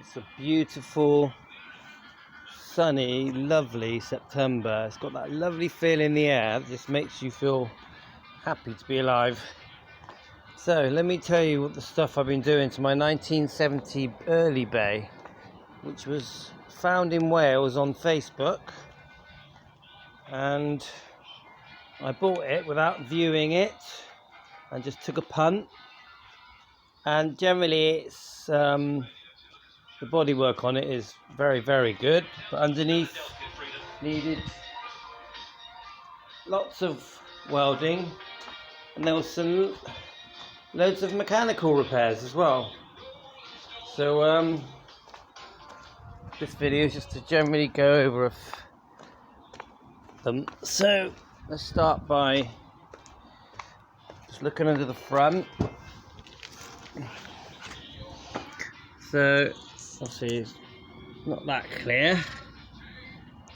It's a beautiful, sunny, lovely September. It's got that lovely feel in the air that just makes you feel happy to be alive. So let me tell you what the stuff I've been doing to my 1970 earlybay, which was found in Wales on Facebook, and I bought it without viewing it and just took a punt. And generally it's the bodywork on it is very, very good, but underneath needed lots of welding, and there was some loads of mechanical repairs as well. So this video is just to generally go over them. So let's start by just looking under the front. So obviously it's not that clear,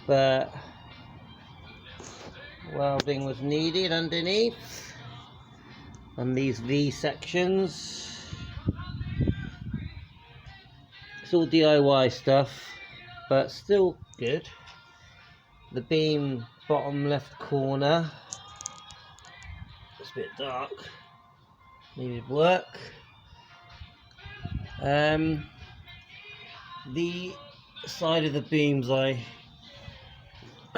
but welding was needed underneath on these V sections. It's all DIY stuff, but still good. The beam bottom left corner, it's a bit dark, needed work. The side of the beams, I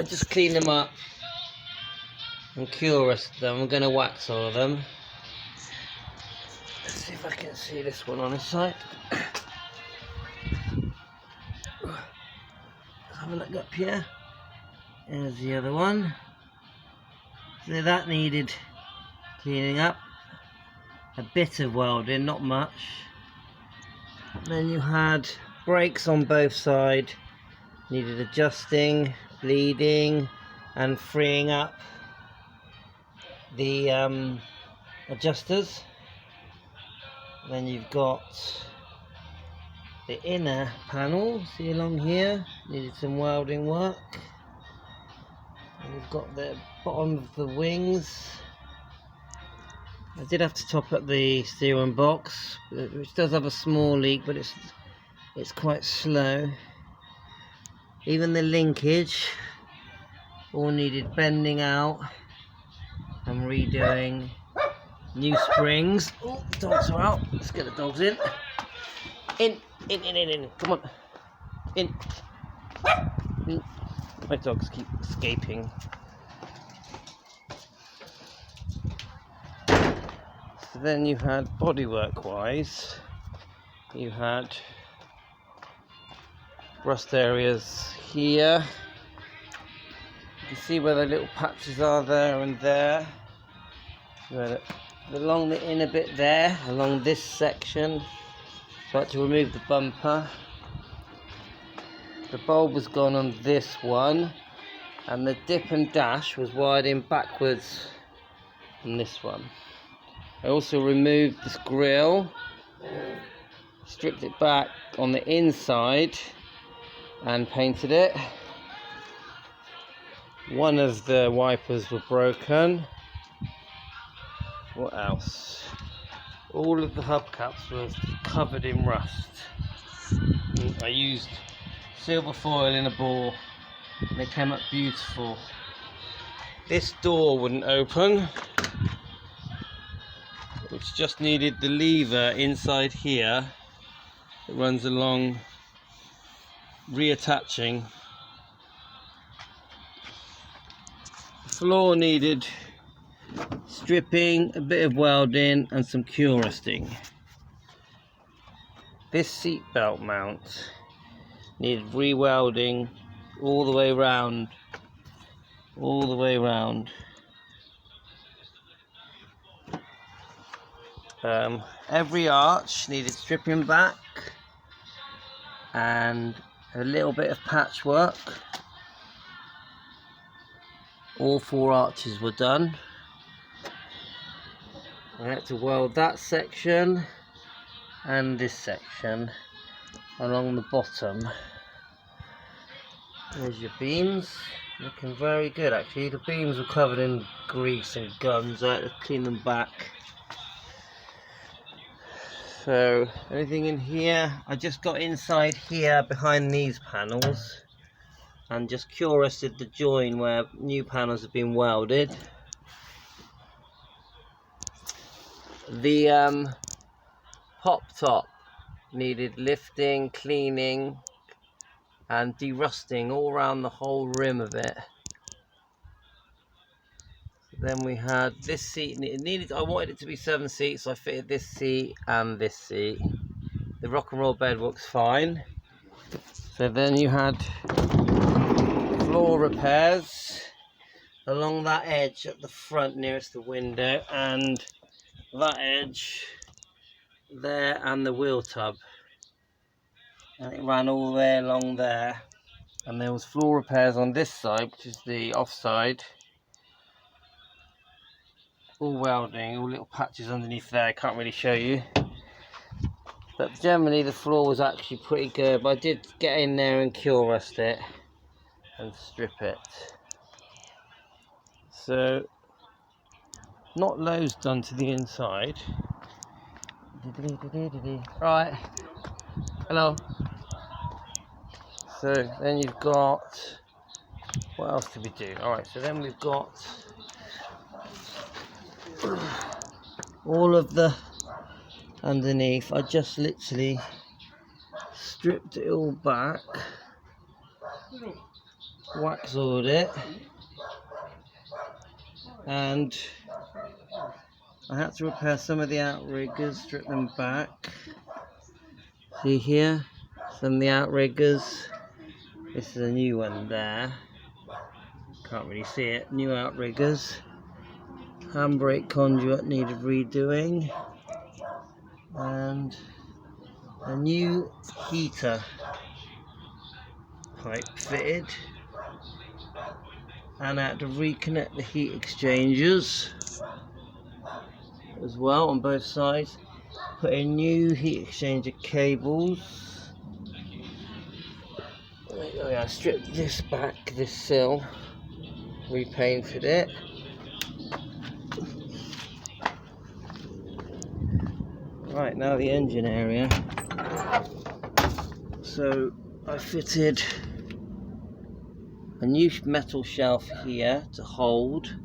just clean them up and cure them. I'm going to wax all of them. Let's see if I can see this one on this side. Have a look up here. There's the other one. So that needed cleaning up. A bit of welding, not much. Then you had brakes on both sides, needed adjusting, bleeding and freeing up the adjusters. Then you've got the inner panel, see along here, needed some welding work. And we've got the bottom of the wings. I did have to top up the steering box, which does have a small leak, but it's quite slow. Even the linkage all needed bending out and redoing. New springs. Oh, the dogs are out. Let's get the dogs in. In. Come on. In. My dogs keep escaping. So then you had bodywork wise, you had rust areas here. You can see where the little patches are there and there. You had it along the inner bit there, along this section. So I had to remove the bumper. The bulb was gone on this one, and the dip and dash was wired in backwards on this one. I also removed this grille, stripped it back on the inside and painted it. One of the wipers were broken. What else? All of the hubcaps were covered in rust. I used silver foil in a bore and they came up beautiful. This door wouldn't open, which just needed the lever inside here that runs along, reattaching. The floor needed stripping, a bit of welding and some cure rusting. This seat belt mount needed re-welding all the way around, every arch needed stripping back and a little bit of patchwork. All 4 arches were done. I had to weld that section and this section along the bottom. There's your beams, looking very good actually. The beams were covered in grease and gums. I had to clean them back. So anything in here, I just got inside here behind these panels and just curious at the join where new panels have been welded. The pop top needed lifting, cleaning and derusting all around the whole rim of it. Then we had this seat. I wanted it to be 7 seats, so I fitted this seat and this seat. The rock and roll bed works fine. So then you had floor repairs along that edge at the front nearest the window, and that edge there, and the wheel tub, and it ran all the way along there. And there was floor repairs on this side, which is the off side, all welding, all little patches underneath there. I can't really show you, but generally the floor was actually pretty good. But I did get in there and cure rust it and strip it. So not loads done to the inside. Right, hello. So then you've got, what else did we do? Alright, so then we've got all of the underneath. I just literally stripped it all back, wax oiled it, and I had to repair some of the outriggers, strip them back. See here, some of the outriggers. This is a new one there. Can't really see it. New outriggers. Handbrake conduit needed redoing. And a new heater pipe fitted. And I had to reconnect the heat exchangers as well on both sides. Put in new heat exchanger cables. I stripped this back, this sill, repainted it. Right, now the engine area. So I fitted a new metal shelf here to hold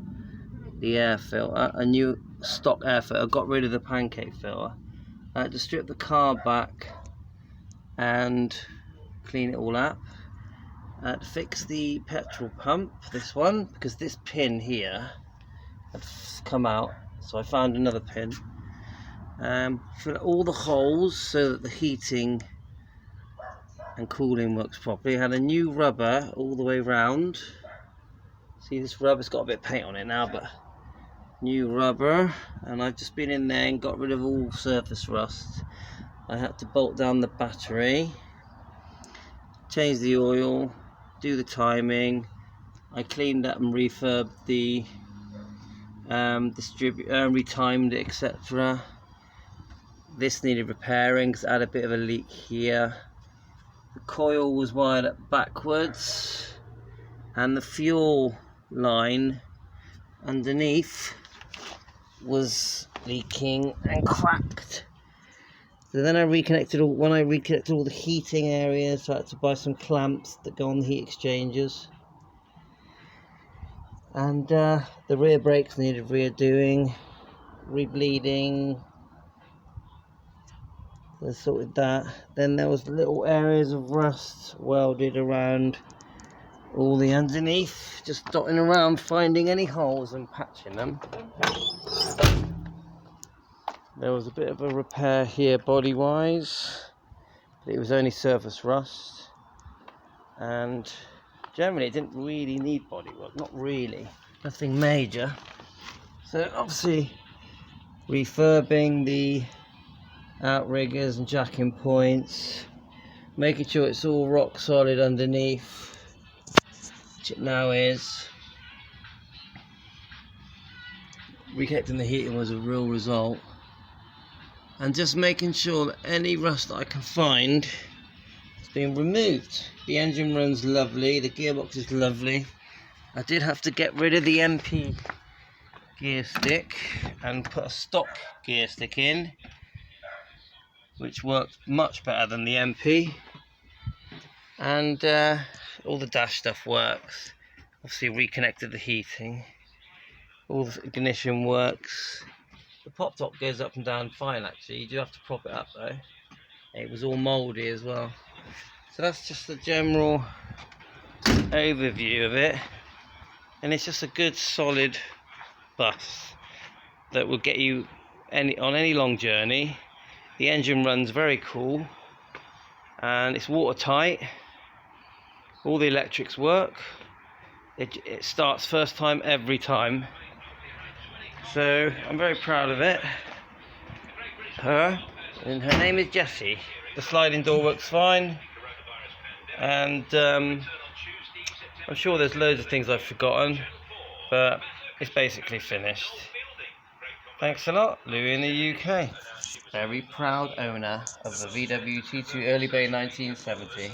the air filter, a new stock air filter. I got rid of the pancake filter. I had to strip the car back and clean it all up. I had to fix the petrol pump, this one, because this pin here had come out, so I found another pin. Fill all the holes so that the heating and cooling works properly. I had a new rubber all the way round. See, this rubber's got a bit of paint on it now, but new rubber. And I've just been in there and got rid of all surface rust. I had to bolt down the battery, change the oil, do the timing. I cleaned up and refurbed the distributor, retimed it, etc. This needed repairing because I had a bit of a leak here. The coil was wired up backwards, and the fuel line underneath was leaking and cracked. So then I reconnected all the heating areas, so I had to buy some clamps that go on the heat exchangers. And the rear brakes needed redoing, rebleeding. So I sorted that. Then there was little areas of rust welded around all the underneath, just dotting around, finding any holes and patching them. There was a bit of a repair here body wise, but it was only surface rust, and generally it didn't really need body work, not really, nothing major. So obviously refurbing the outriggers and jacking points, making sure it's all rock solid underneath, which it now is. Reconnecting the heating was a real result, and just making sure that any rust that I can find has been removed. The engine runs lovely, the gearbox is lovely. I did have to get rid of the MP gear stick and put a stock gear stick in, which works much better than the MP, and all the dash stuff works. Obviously reconnected the heating, all the ignition works. The pop top goes up and down fine actually, you do have to prop it up though. It was all mouldy as well. So that's just the general overview of it, and it's just a good solid bus that will get you on any long journey. The engine runs very cool and it's watertight. All the electrics work. It starts first time every time. So I'm very proud of it. Her name is Jessie. The sliding door works fine, and I'm sure there's loads of things I've forgotten, but it's basically finished. Thanks a lot, Louis in the UK. Very proud owner of the VW T2 Early Bay 1970.